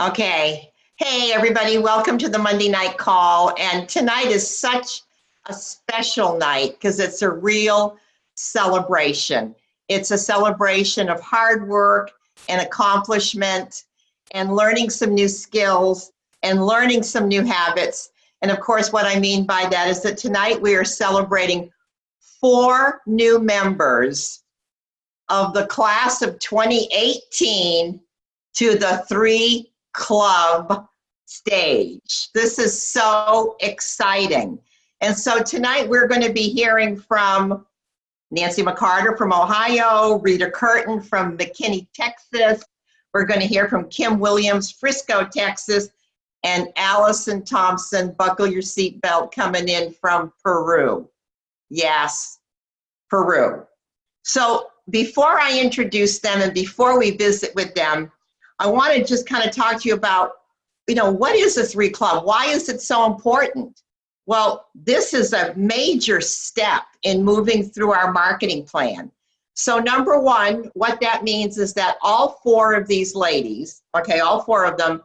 Okay. Hey, everybody, welcome to the Monday night call. And tonight is such a special night because it's a real celebration. It's a celebration of hard work and accomplishment and learning some new skills and learning some new habits. And of course, what I mean by that is that tonight we are celebrating 4 new members of the class of 2018 to the 3 Club stage. This is so exciting. And so tonight we're going to be hearing from Nancy McCarter from Ohio, Rita Curtin from McKinney, Texas. We're going to hear from Kim Williams, Frisco, Texas, and Allison Thompson, buckle your seatbelt, coming in from Peru. Yes, Peru. So before I introduce them and before we visit with them, I want to just kind of talk to you about, what is the 3 Club? Why is it so important? Well, this is a major step in moving through our marketing plan. So number one, what that means is that all 4 of these ladies, all 4 of them,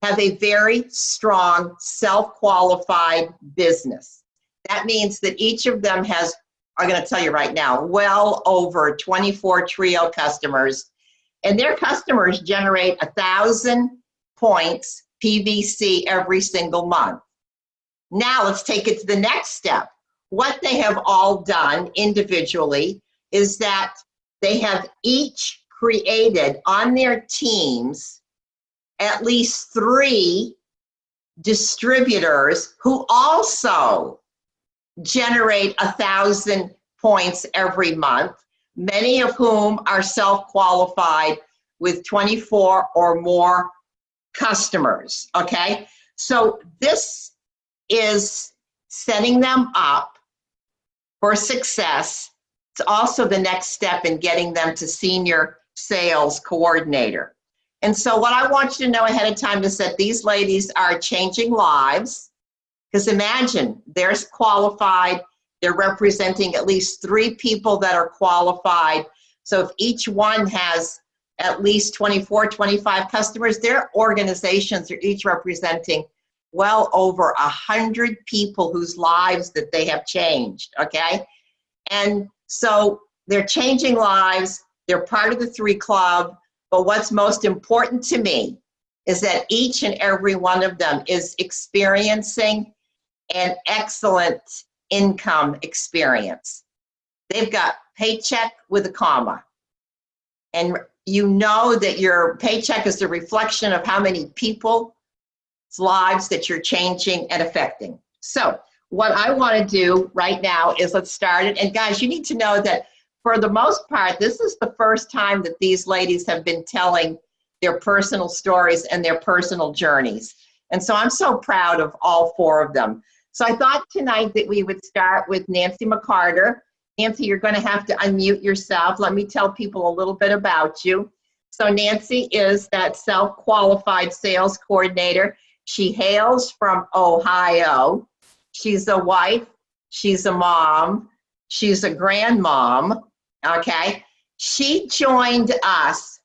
have a very strong self-qualified business. That means that each of them has, I'm going to tell you right now, well over 24 Trio customers. And their customers generate 1,000 points PVC every single month. Now let's take it to the next step. What they have all done individually is that they have each created on their teams at least 3 distributors who also generate 1,000 points every month, many of whom are self-qualified with 24 or more customers, okay? So this is setting them up for success. It's also the next step in getting them to senior sales coordinator. And so what I want you to know ahead of time is that these ladies are changing lives, because imagine, they're qualified, they're representing at least 3 people that are qualified. So if each one has at least 24, 25 customers, their organizations are each representing well over 100 people whose lives that they have changed, okay? And so they're changing lives, they're part of the 3 Club, but what's most important to me is that each and every one of them is experiencing an excellent income experience. They've got paycheck with a comma. And you know that your paycheck is the reflection of how many people's lives that you're changing and affecting. So what I want to do right now is let's start it. And guys, you need to know that for the most part, this is the first time that these ladies have been telling their personal stories and their personal journeys. And so I'm so proud of all 4 of them. So I thought tonight that we would start with Nancy McCarter. Nancy, you're going to have to unmute yourself. Let me tell people a little bit about you. So Nancy is that self-qualified sales coordinator. She hails from Ohio. She's a wife. She's a mom. She's a grandmom. Okay. She joined us,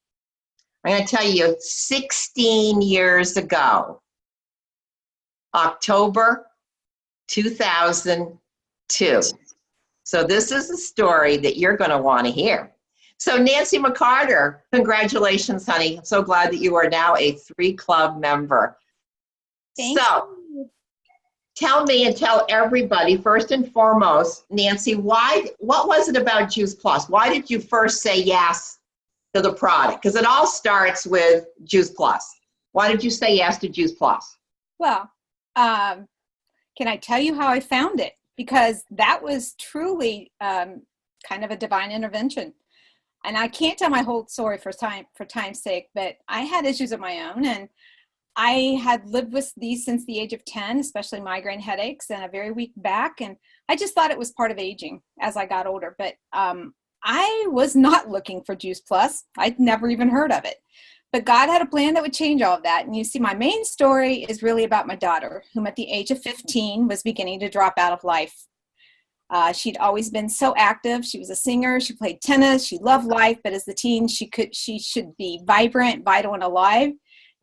I'm going to tell you, 16 years ago, October 2002. So this is a story that you're going to want to hear. So Nancy McCarter, congratulations, honey. I'm so glad that you are now a 3 Club member. Thank you. Tell me and tell everybody, first and foremost, Nancy, what was it about Juice Plus? Why did you first say yes to the product? Because it all starts with Juice Plus. Why did you say yes to Juice Plus? Well, can I tell you how I found it? Because that was truly kind of a divine intervention. And I can't tell my whole story for time's sake, but I had issues of my own, and I had lived with these since the age of 10, especially migraine headaches and a very weak back. And I just thought it was part of aging as I got older. But I was not looking for Juice Plus. I'd never even heard of it. But God had a plan that would change all of that. And you see, my main story is really about my daughter, whom at the age of 15 was beginning to drop out of life. She'd always been so active. She was a singer. She played tennis. She loved life. But as a teen, she should be vibrant, vital, and alive.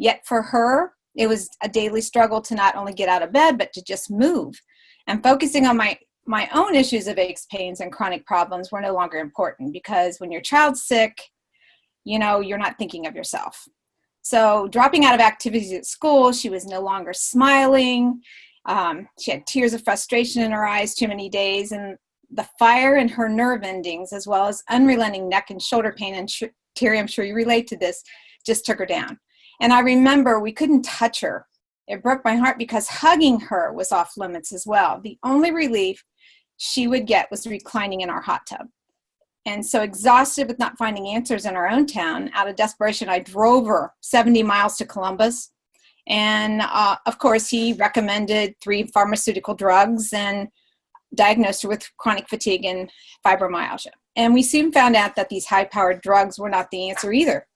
Yet for her, it was a daily struggle to not only get out of bed, but to just move. And focusing on my own issues of aches, pains, and chronic problems were no longer important, because when your child's sick, you're not thinking of yourself. So dropping out of activities at school, she was no longer smiling. She had tears of frustration in her eyes too many days, and the fire in her nerve endings, as well as unrelenting neck and shoulder pain, and Terry, I'm sure you relate to this, just took her down. And I remember we couldn't touch her. It broke my heart because hugging her was off limits as well. The only relief she would get was reclining in our hot tub. And so, exhausted with not finding answers in our own town, out of desperation, I drove her 70 miles to Columbus. And of course, he recommended 3 pharmaceutical drugs and diagnosed her with chronic fatigue and fibromyalgia. And we soon found out that these high-powered drugs were not the answer either.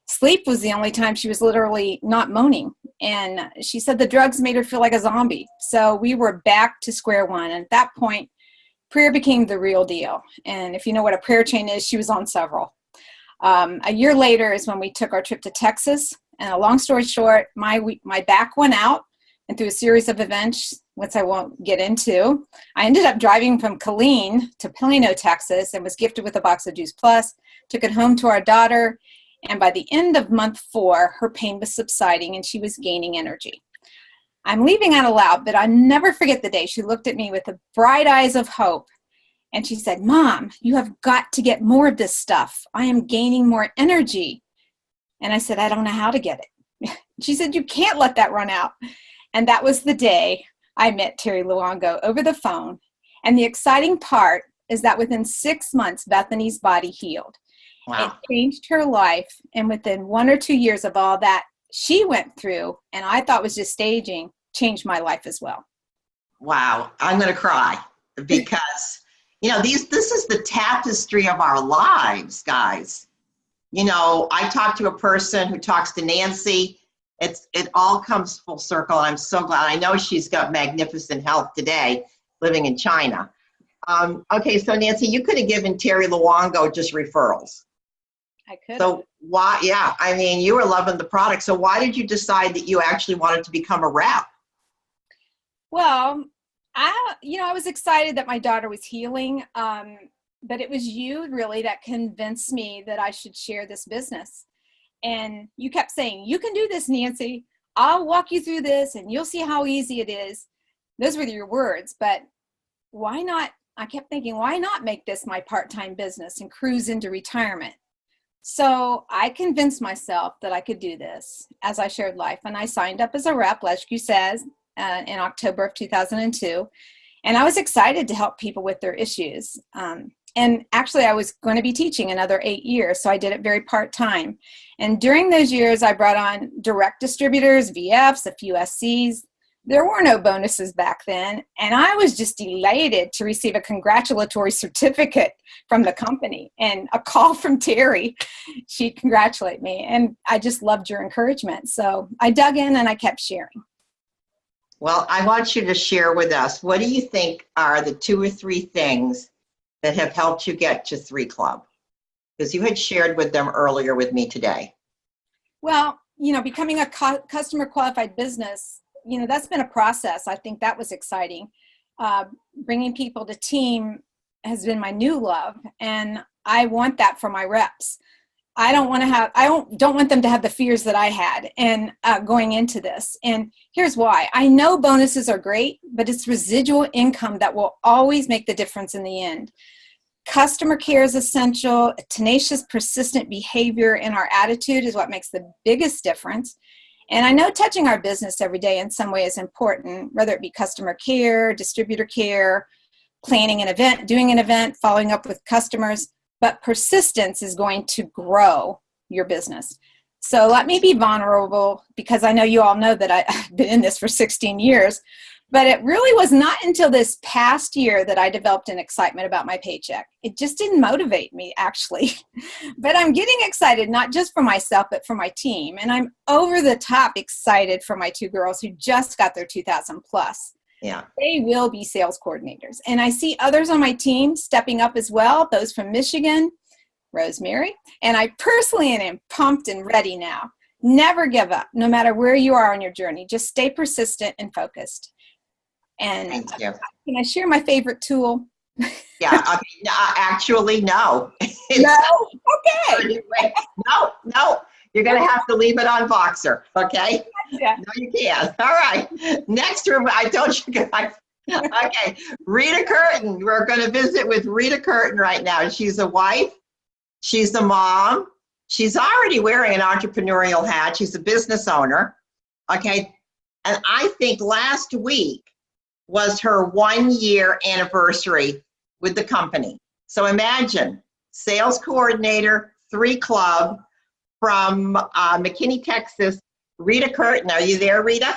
Sleep was the only time she was literally not moaning. And she said the drugs made her feel like a zombie. So we were back to square one. And at that point, prayer became the real deal. And if you know what a prayer chain is, she was on several. A year later is when we took our trip to Texas. And a long story short, my back went out, and through a series of events, which I won't get into, I ended up driving from Killeen to Plano, Texas, and was gifted with a box of Juice Plus, took it home to our daughter, and by the end of month 4, her pain was subsiding and she was gaining energy. I'm leaving out aloud, but I'll never forget the day she looked at me with the bright eyes of hope, and she said, "Mom, you have got to get more of this stuff. I am gaining more energy." And I said, "I don't know how to get it." She said, "You can't let that run out." And that was the day I met Terry Luongo over the phone. And the exciting part is that within 6 months, Bethany's body healed. Wow. It changed her life. And within 1 or 2 years of all that she went through, and I thought was just staging, changed my life as well. Wow. I'm going to cry because, this is the tapestry of our lives, guys. I talked to a person who talks to Nancy. It all comes full circle. I'm so glad. I know she's got magnificent health today, living in China. Okay, so Nancy, you could have given Terry Luongo just referrals. I could. So why? Yeah, you were loving the product. So why did you decide that you actually wanted to become a rep? Well, I was excited that my daughter was healing. But it was you really that convinced me that I should share this business. And you kept saying, "You can do this, Nancy. I'll walk you through this and you'll see how easy it is." Those were your words, but why not? I kept thinking, why not make this my part-time business and cruise into retirement? So I convinced myself that I could do this as I shared life. And I signed up as a rep, like you said, in October of 2002. And I was excited to help people with their issues. And actually, I was going to be teaching another 8 years, so I did it very part-time. And during those years, I brought on direct distributors, VFs, a few SCs. There were no bonuses back then, and I was just elated to receive a congratulatory certificate from the company and a call from Terry. She'd congratulate me, and I just loved your encouragement. So I dug in and I kept sharing. Well, I want you to share with us, what do you think are the 2 or 3 things that have helped you get to 3 Club? Because you had shared with them earlier with me today. Well, becoming a customer qualified business, that's been a process. I think that was exciting. Bringing people to team has been my new love, and I want that for my reps. I don't want them to have the fears that I had and going into this. And here's why. I know bonuses are great, but it's residual income that will always make the difference in the end. Customer care is essential. Tenacious, persistent behavior and our attitude is what makes the biggest difference. And I know touching our business every day in some way is important, whether it be customer care, distributor care, planning an event, doing an event, following up with customers. But persistence is going to grow your business. So let me be vulnerable, because I know you all know that I've been in this for 16 years. But it really was not until this past year that I developed an excitement about my paycheck. It just didn't motivate me, actually. But I'm getting excited, not just for myself, but for my team. And I'm over the top excited for my 2 girls who just got their 2,000 plus. Yeah. They will be sales coordinators. And I see others on my team stepping up as well, those from Michigan, Rosemary. And I personally am pumped and ready now. Never give up, no matter where you are on your journey. Just stay persistent and focused. And Thank you. can I share my favorite tool? Yeah, actually, no. No? Okay. No. You're going to have to leave it on Voxer, okay? Yeah. No, you can't. All right. Next room, I told you guys. Okay, Rita Curtin. We're going to visit with Rita Curtin right now. She's a wife. She's a mom. She's already wearing an entrepreneurial hat. She's a business owner. Okay. And I think last week was her 1-year anniversary with the company. So imagine, sales coordinator, 3 Club from McKinney, Texas. Rita Curtin. Are you there, Rita?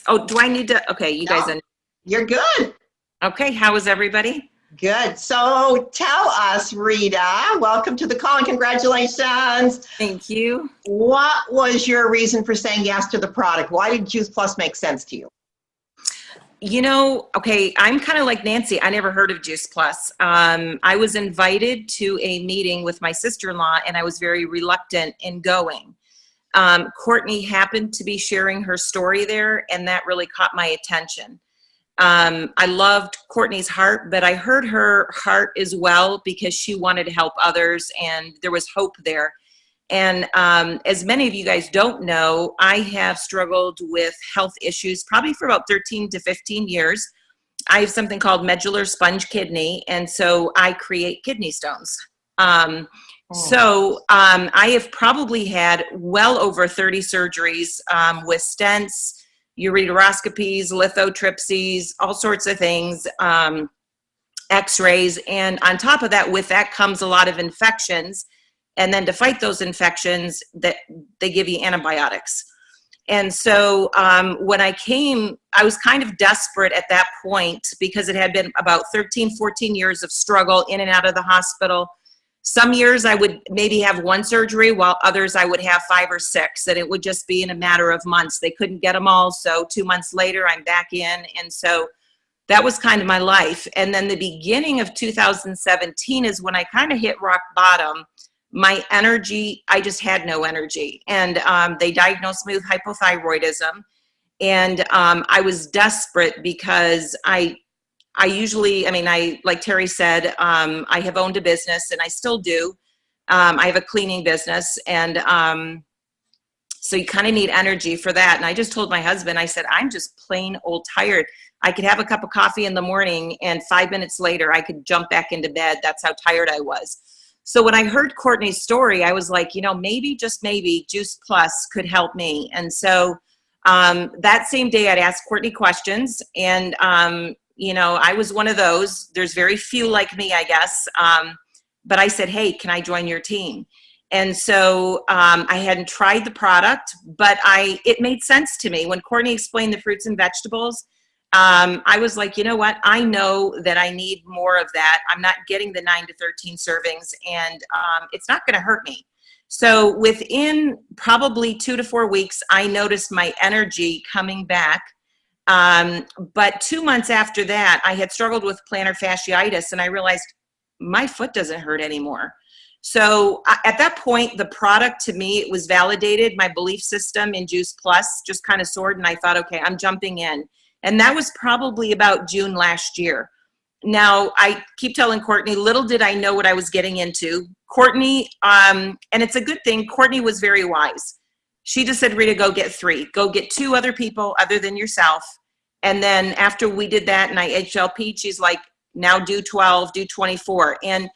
Oh, do I need to? Okay, you guys. You're good. Okay, how is everybody? Good. So tell us, Rita, welcome to the call and congratulations. Thank you. What was your reason for saying yes to the product? Why did Juice Plus make sense to you? You know, okay, I'm kind of like Nancy. I never heard of Juice Plus. I was invited to a meeting with my sister-in-law, and I was very reluctant in going. Courtney happened to be sharing her story there, and that really caught my attention. I loved Courtney's heart, but I heard her heart as well because she wanted to help others, and there was hope there. And as many of you guys don't know, I have struggled with health issues probably for about 13 to 15 years. I have something called medullary sponge kidney, and so I create kidney stones. I have probably had well over 30 surgeries with stents, ureteroscopies, lithotripsies, all sorts of things, x-rays. And on top of that, with that comes a lot of infections. And then to fight those infections, that they give you antibiotics. And so when I came, I was kind of desperate at that point because it had been about 13, 14 years of struggle in and out of the hospital. Some years I would maybe have 1 surgery, while others I would have 5 or 6, and it would just be in a matter of months. They couldn't get them all, so 2 months later I'm back in, and so that was kind of my life. And then the beginning of 2017 is when I kind of hit rock bottom. My energy, I just had no energy, and they diagnosed me with hypothyroidism, and I was desperate because I usually, like Terry said, I have owned a business, and I still do. I have a cleaning business, and so you kind of need energy for that. And I just told my husband, I said, I'm just plain old tired. I could have a cup of coffee in the morning, and 5 minutes later, I could jump back into bed. That's how tired I was. So when I heard Courtney's story, I was like, you know, maybe, just maybe, Juice Plus could help me. And so that same day, I'd asked Courtney questions, and you know, I was one of those. There's very few like me, I guess. But I said, hey, can I join your team? And so I hadn't tried the product, but it made sense to me. When Courtney explained the fruits and vegetables, I was like, you know what? I know that I need more of that. I'm not getting the 9 to 13 servings, and it's not going to hurt me. So within probably 2 to 4 weeks, I noticed my energy coming back. But 2 months after that, I had struggled with plantar fasciitis, and I realized my foot doesn't hurt anymore. So at that point, the product to me, it was validated. My belief system in Juice Plus just kind of soared, and I thought, okay, I'm jumping in. And that was probably about June last year. Now, I keep telling Courtney, little did I know what I was getting into. Courtney, and it's a good thing, Courtney was very wise. She just said, Rita, go get 3. Go get 2 other people other than yourself. And then after we did that and I HLP'd, she's like, now do 12, do 24. And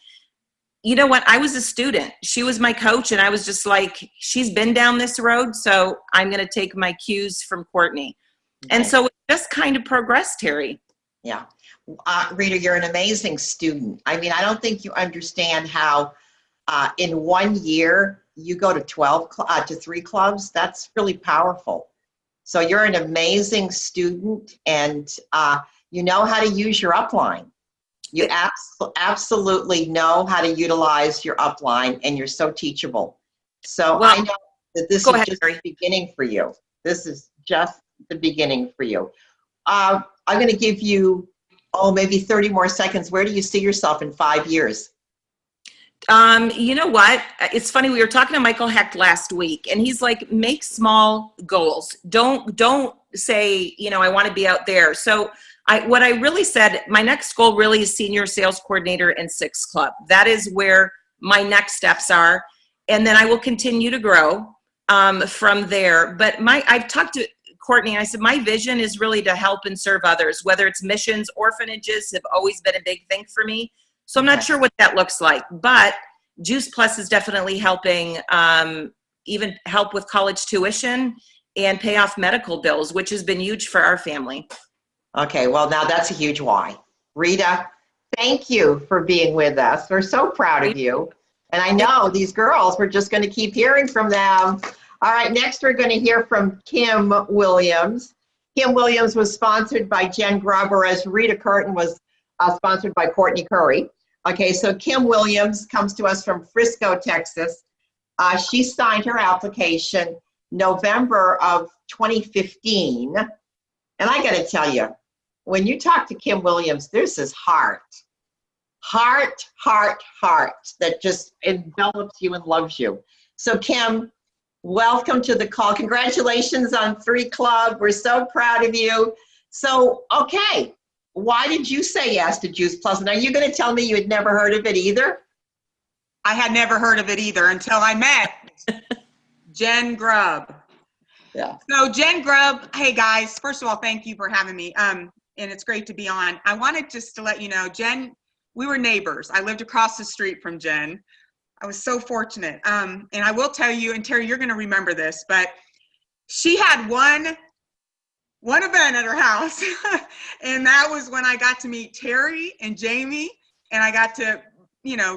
you know what? I was a student. She was my coach, and I was just like, she's been down this road, so I'm going to take my cues from Courtney. Okay. And so it just kind of progressed, Terry. Yeah. Rita, you're an amazing student. I mean, I don't think you understand how in 1 year you go to 3 clubs. That's really powerful. So you're an amazing student, and you know how to use your upline. You absolutely know how to utilize your upline, and you're so teachable. So I know that this is just the beginning for you. This is just the beginning for you. I'm going to give you, maybe 30 more seconds. Where do you see yourself in 5 years? You know what? It's funny. We were talking to Michael Hecht last week, and he's like, make small goals. Don't say, I want to be out there. So what I really said, my next goal really is senior sales coordinator and Six Club. That is where my next steps are. And then I will continue to grow from there. But I've talked to Courtney, and I said, my vision is really to help and serve others, whether it's missions, orphanages have always been a big thing for me. So I'm not sure what that looks like, but Juice Plus is definitely helping, even help with college tuition and pay off medical bills, which has been huge for our family. Okay, well, now that's a huge why. Rita, thank you for being with us. We're so proud of you. And I know these girls, we're just going to keep hearing from them. All right, next we're going to hear from Kim Williams. Kim Williams was sponsored by Jen Gruber, as Rita Curtin was sponsored by Courtney Curry. Okay, so Kim Williams comes to us from Frisco, Texas. She signed her application November of 2015. And I got to tell you, when you talk to Kim Williams, there's this heart that just envelops you and loves you. So Kim, welcome to the call. Congratulations on 3 Club. We're so proud of you. So, okay, why did you say yes to Juice Plus? And are you going to tell me you had never heard of it either? I had never heard of it either until I met Jen Grubb. Yeah. So Jen Grubb, hey guys, first of all, thank you for having me. And it's great to be on. I wanted just to let you know, Jen, we were neighbors. I lived across the street from Jen. I was so fortunate. And I will tell you, and Terry, you're going to remember this, but she had one event at her house. And that was when I got to meet Terry and Jamie, and I got to,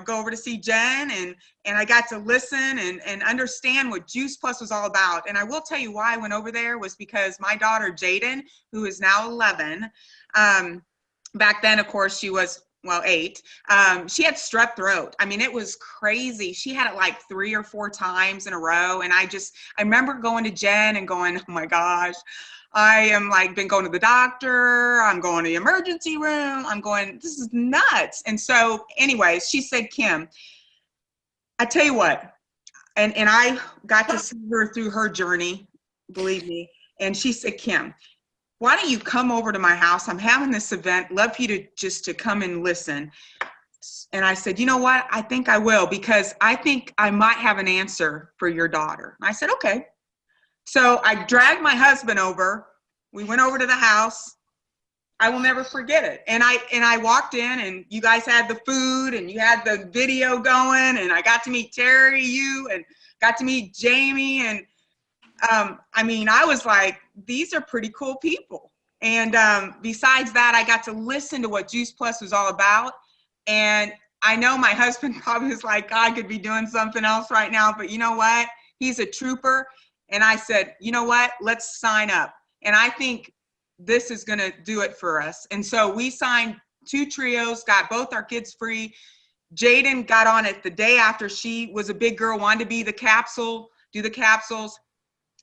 go over to see Jen, and I got to listen and understand what Juice Plus was all about. And I will tell you why I went over there was because my daughter, Jaden, who is now 11, back then, of course, she was, 8, she had strep throat. I mean, it was crazy. She had it like 3 or 4 times in a row. And I remember going to Jen and going, oh my gosh, I am been going to the doctor. I'm going to the emergency room. This is nuts. And so anyways, she said, Kim, I tell you what, and I got to see her through her journey, believe me. And she said, Kim, why don't you come over to my house? I'm having this event. Love for you to come and listen. And I said, you know what? I think I will, because I think I might have an answer for your daughter. And I said, okay. So I dragged my husband over. We went over to the house. I will never forget it. And I walked in, and you guys had the food, and you had the video going, and I got to meet Terry, and got to meet Jamie. And I was like, these are pretty cool people. And besides that, I got to listen to what Juice Plus was all about. And I know my husband probably was like, God could be doing something else right now, but you know what? He's a trooper. And I said, you know what? Let's sign up. And I think this is going to do it for us. And so we signed 2 trios, got both our kids free. Jaden got on it the day after. She was a big girl, wanted to be do the capsules.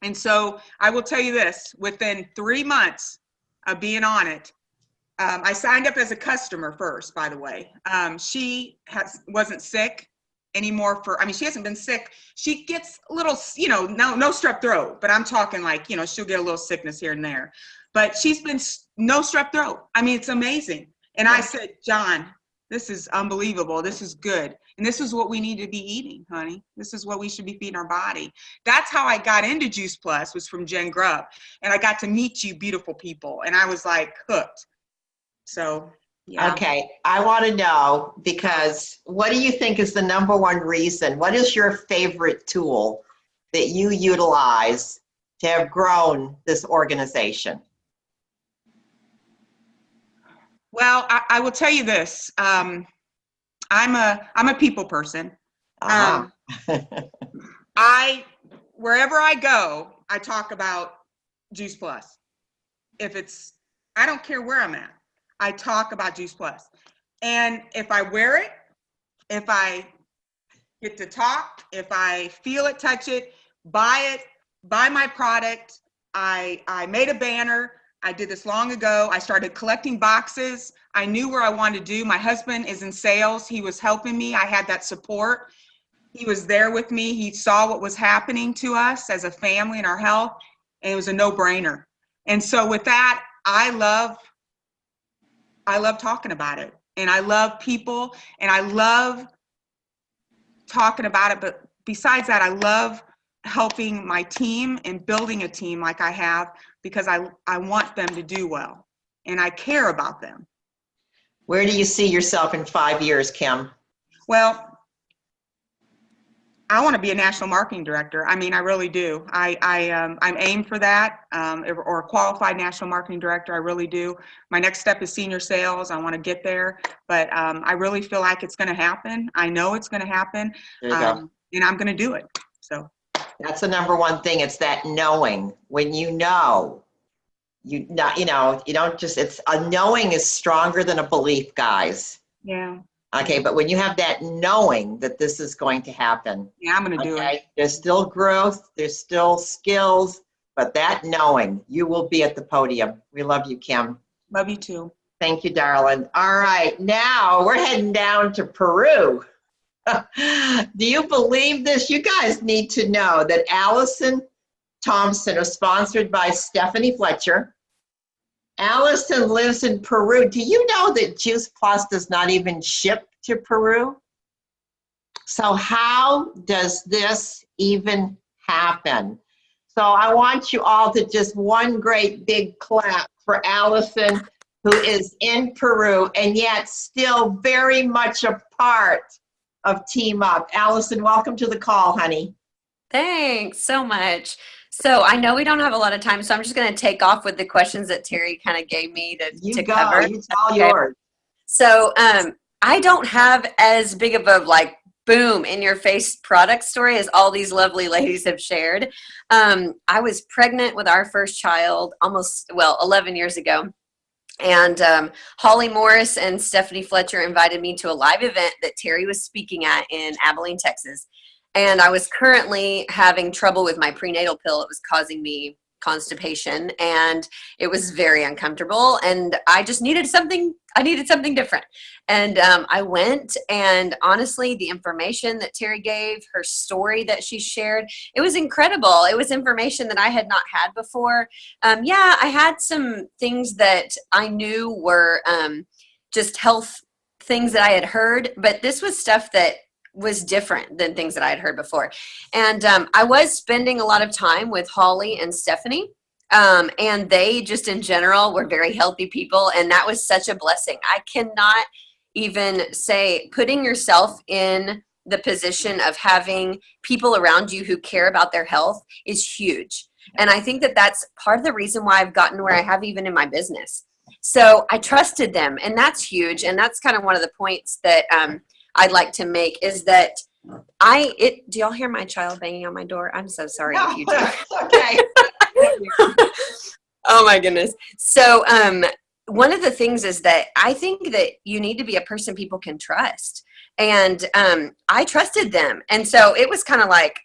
And so I will tell you this, within 3 months of being on it, I signed up as a customer first, by the way. She wasn't sick anymore she hasn't been sick. She gets a little, no strep throat, but I'm talking she'll get a little sickness here and there. But she's been no strep throat. It's amazing. And I said, John, this is unbelievable. This is good. And this is what we need to be eating, honey. This is what we should be feeding our body. That's how I got into Juice Plus, was from Jen Grubb. And I got to meet you beautiful people. And I was hooked. So, yeah. Okay, I want to know, because what do you think is the number one reason? What is your favorite tool that you utilize to have grown this organization? Well, I will tell you this. I'm a people person. Wherever I go, I talk about Juice Plus. I don't care where I'm at, I talk about Juice Plus. And if I wear it, if I get to talk, if I feel it, touch it, buy my product, I made a banner. I did this long ago. I started collecting boxes. I knew where I wanted to do. My husband is in sales. He was helping me. I had that support. He was there with me. He saw what was happening to us as a family and our health, and it was a no-brainer. And so with that, I love talking about it, and I love people, and I love talking about it. But besides that, I love helping my team and building a team like I have, because I want them to do well, and I care about them. Where do you see yourself in 5 years, Kim? Well, I want to be a national marketing director. I mean, I really do. I'm aimed for that, or a qualified national marketing director. I really do. My next step is senior sales. I want to get there, but I really feel like it's going to happen. I know it's going to happen, There you go. and I'm going to do it. So That's the number one thing. It's that knowing. When you know, you don't just, it's a knowing is stronger than a belief, guys. yeah, Okay, but when you have that knowing that this is going to happen, I'm going to do it. okay, there's still growth, there's still skills, but that knowing, you will be at the podium. We love you, Kim. Love you too. Thank you, darling. All right, now we're heading down to Peru. Do you believe this? You guys need to know that Allison Thompson is sponsored by Stephanie Fletcher. Allison lives in Peru. Do you know that Juice Plus does not even ship to Peru? So how does this even happen? So I want you all to just one great big clap for Allison, who is in Peru and yet still very much a part of Team Up. Allison, welcome to the call, honey. Thanks so much. So I know we don't have a lot of time, so I'm just going to take off with the questions that Terry kind of gave me You to go. cover. It's all Okay. yours. So I don't have as big of a like boom in your face product story as all these lovely ladies have shared. I was pregnant with our first child 11 years ago. And Holly Morris and Stephanie Fletcher invited me to a live event that Terry was speaking at in Abilene, Texas. And I was currently having trouble with my prenatal pill. It was causing me constipation, and it was very uncomfortable. And I just needed something. I needed something different. And I went, and honestly, the information that Terry gave, her story that she shared, it was incredible. It was information that I had not had before. Yeah, I had some things that I knew were just health things that I had heard, but this was stuff that was different than things that I had heard before. And I was spending a lot of time with Holly and Stephanie, and they just in general were very healthy people, and that was such a blessing. I cannot even say putting yourself in the position of having people around you who care about their health is huge. And I think that that's part of the reason why I've gotten where I have even in my business. So I trusted them, and that's huge. And that's kind of one of the points that I'd like to make is that do y'all hear my child banging on my door? I'm so sorry if you do. Okay. Oh my goodness. So one of the things is that I think that you need to be a person people can trust. And I trusted them. And so it was kind of like,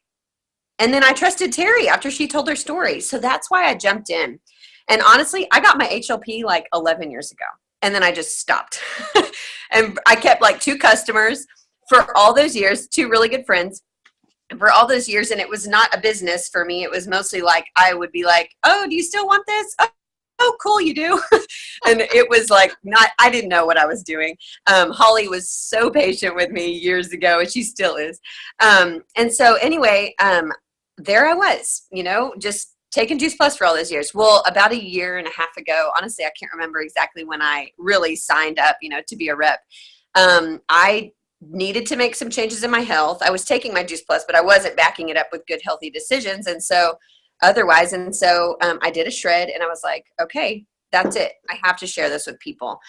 and then I trusted Terry after she told her story. So that's why I jumped in. And honestly, I got my HLP like 11 years ago. And then I just stopped. And I kept like 2 customers for all those years, 2 really good friends for all those years. And it was not a business for me. It was mostly like, I would be like, oh, do you still want this? Oh, cool, you do. And it was like, I didn't know what I was doing. Holly was so patient with me years ago, and she still is. And so anyway, there I was, just taking Juice Plus for all those years. Well, about 1.5 years ago, honestly, I can't remember exactly when I really signed up, to be a rep. I needed to make some changes in my health. I was taking my Juice Plus, but I wasn't backing it up with good, healthy decisions. And so I did a shred, and I was like, okay, that's it. I have to share this with people.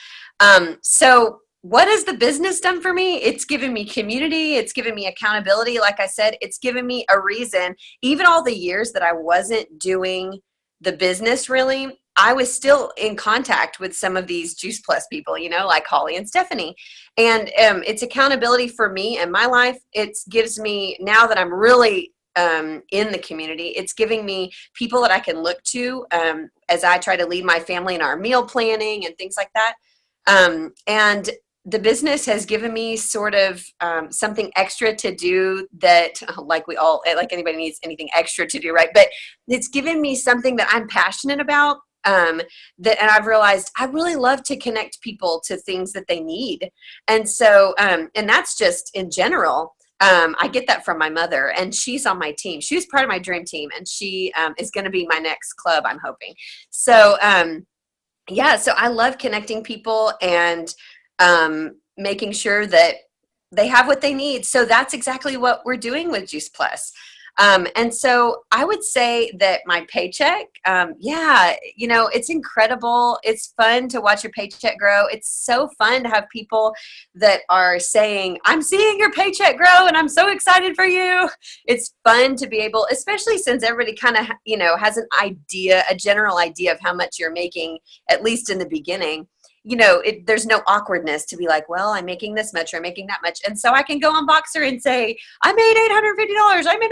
So what has the business done for me? It's given me community. It's given me accountability. Like I said, it's given me a reason. Even all the years that I wasn't doing the business really, I was still in contact with some of these Juice Plus people, like Holly and Stephanie. And it's accountability for me and my life. It gives me, now that I'm really in the community. It's giving me people that I can look to as I try to lead my family in our meal planning and things like that. And the business has given me sort of something extra to do that, like anybody needs anything extra to do, right? But it's given me something that I'm passionate about. And I've realized I really love to connect people to things that they need. And so, and that's just in general. I get that from my mother, and she's on my team. She was part of my dream team, and she is going to be my next club, I'm hoping. So, yeah, so I love connecting people and making sure that they have what they need. So that's exactly what we're doing with Juice Plus. And so I would say that my paycheck, it's incredible. It's fun to watch your paycheck grow. It's so fun to have people that are saying, I'm seeing your paycheck grow and I'm so excited for you. It's fun to be able, especially since everybody kind of, has an idea, a general idea of how much you're making, at least in the beginning. There's no awkwardness to be like, well, I'm making this much or I'm making that much. And so I can go on Boxer and say, I made $850, I made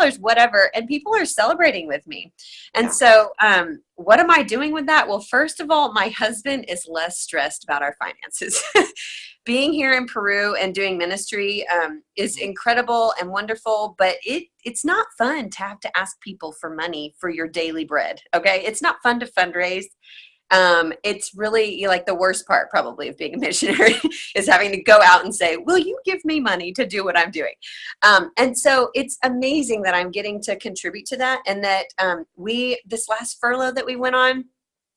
$1,000, whatever. And people are celebrating with me. And so what am I doing with that? Well, first of all, my husband is less stressed about our finances. Being here in Peru and doing ministry is incredible and wonderful, but it's not fun to have to ask people for money for your daily bread. Okay. It's not fun to fundraise. It's really like the worst part probably of being a missionary is having to go out and say, will you give me money to do what I'm doing? And so it's amazing that I'm getting to contribute to that. And that this last furlough that we went on,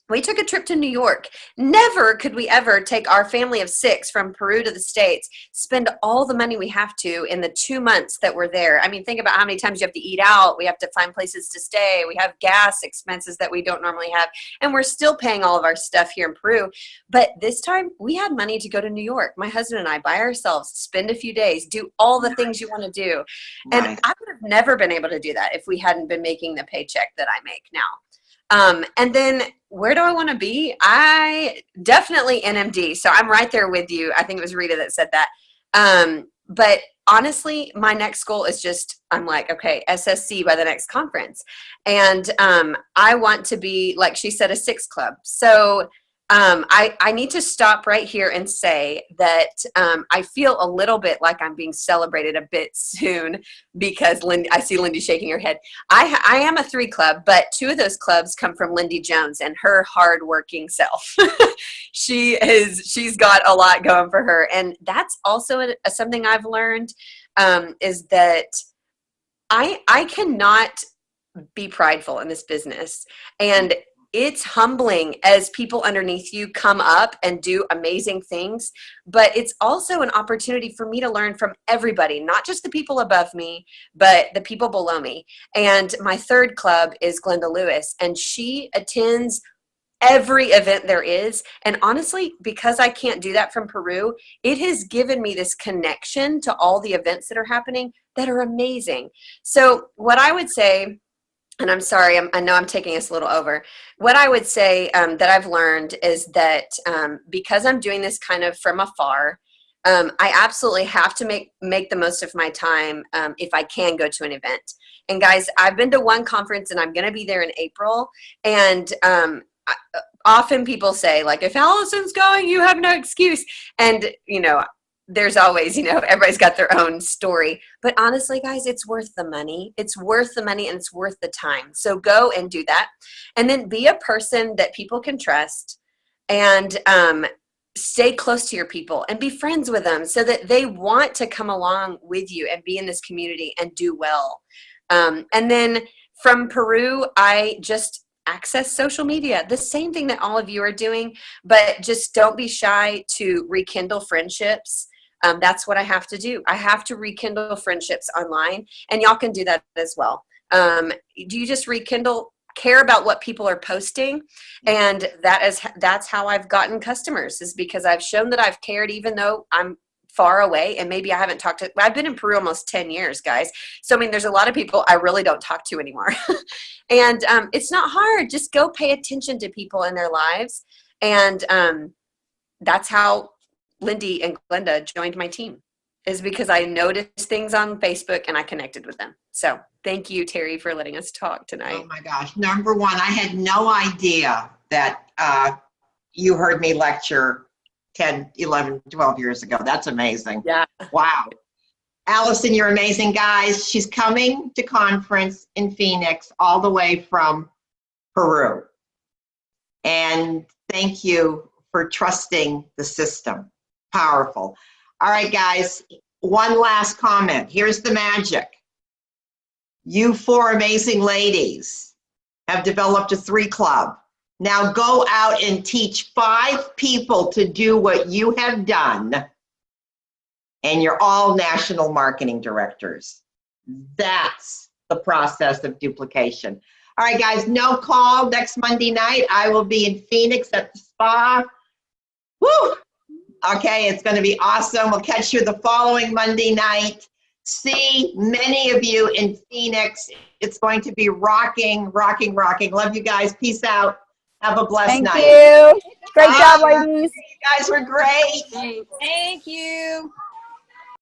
we took a trip to New York. Never could we ever take our family of 6 from Peru to the States, spend all the money we have to in the 2 months that we're there. I mean, think about how many times you have to eat out. We have to find places to stay. We have gas expenses that we don't normally have. And we're still paying all of our stuff here in Peru. But this time we had money to go to New York. My husband and I by ourselves, spend a few days, do all the things you want to do. And I would have never been able to do that if we hadn't been making the paycheck that I make now. And then where do I want to be? I definitely NMD. So I'm right there with you. I think it was Rita that said that. But honestly, my next goal is just, I'm like, okay, SSC by the next conference. And I want to be, like she said, a 6 club. So I need to stop right here and say that I feel a little bit like I'm being celebrated a bit soon because I see Lindy shaking her head. I am a 3 club, but 2 of those clubs come from Lindy Jones and her hardworking self. She's got a lot going for her. And that's also something I've learned is that I cannot be prideful in this business. And it's humbling as people underneath you come up and do amazing things, but it's also an opportunity for me to learn from everybody, not just the people above me, but the people below me. And my 3rd club is Glenda Lewis, and she attends every event there is. And honestly, because I can't do that from Peru, it has given me this connection to all the events that are happening that are amazing. So what I would say, and I'm sorry, I know I'm taking us a little over. What I would say that I've learned is that because I'm doing this kind of from afar, I absolutely have to make the most of my time if I can go to an event. And guys, I've been to one conference and I'm going to be there in April. And often people say, like, if Allison's going, you have no excuse. And, there's always, everybody's got their own story. But honestly, guys, it's worth the money. It's worth the money and it's worth the time. So go and do that. And then be a person that people can trust and stay close to your people and be friends with them so that they want to come along with you and be in this community and do well. And then from Peru, I just access social media, the same thing that all of you are doing, but just don't be shy to rekindle friendships. That's what I have to do. I have to rekindle friendships online, and y'all can do that as well. Do you just rekindle, care about what people are posting? And that's how I've gotten customers, is because I've shown that I've cared, even though I'm far away and maybe I haven't talked to. I've been in Peru almost 10 years, guys. So, there's a lot of people I really don't talk to anymore. And it's not hard. Just go pay attention to people in their lives. And that's how Lindy and Glenda joined my team. is because I noticed things on Facebook and I connected with them. So thank you, Terry, for letting us talk tonight. Oh my gosh. Number one, I had no idea that you heard me lecture 10, 11, 12 years ago. That's amazing. Yeah. Wow. Allison, you're amazing, guys. She's coming to conference in Phoenix all the way from Peru. And thank you for trusting the system. Powerful. All right, guys, one last comment. Here's the magic. You four amazing ladies have developed a 3 club. Now go out and teach 5 people to do what you have done, and you're all national marketing directors. That's the process of duplication. All right, guys, no call next Monday night. I will be in Phoenix at the spa. Woo! Okay, it's going to be awesome. We'll catch you the following Monday night. See many of you in Phoenix. It's going to be rocking, rocking, rocking. Love you guys. Peace out. Have a blessed night. Thank you. Great job, ladies. You guys were great. Thanks. Thank you.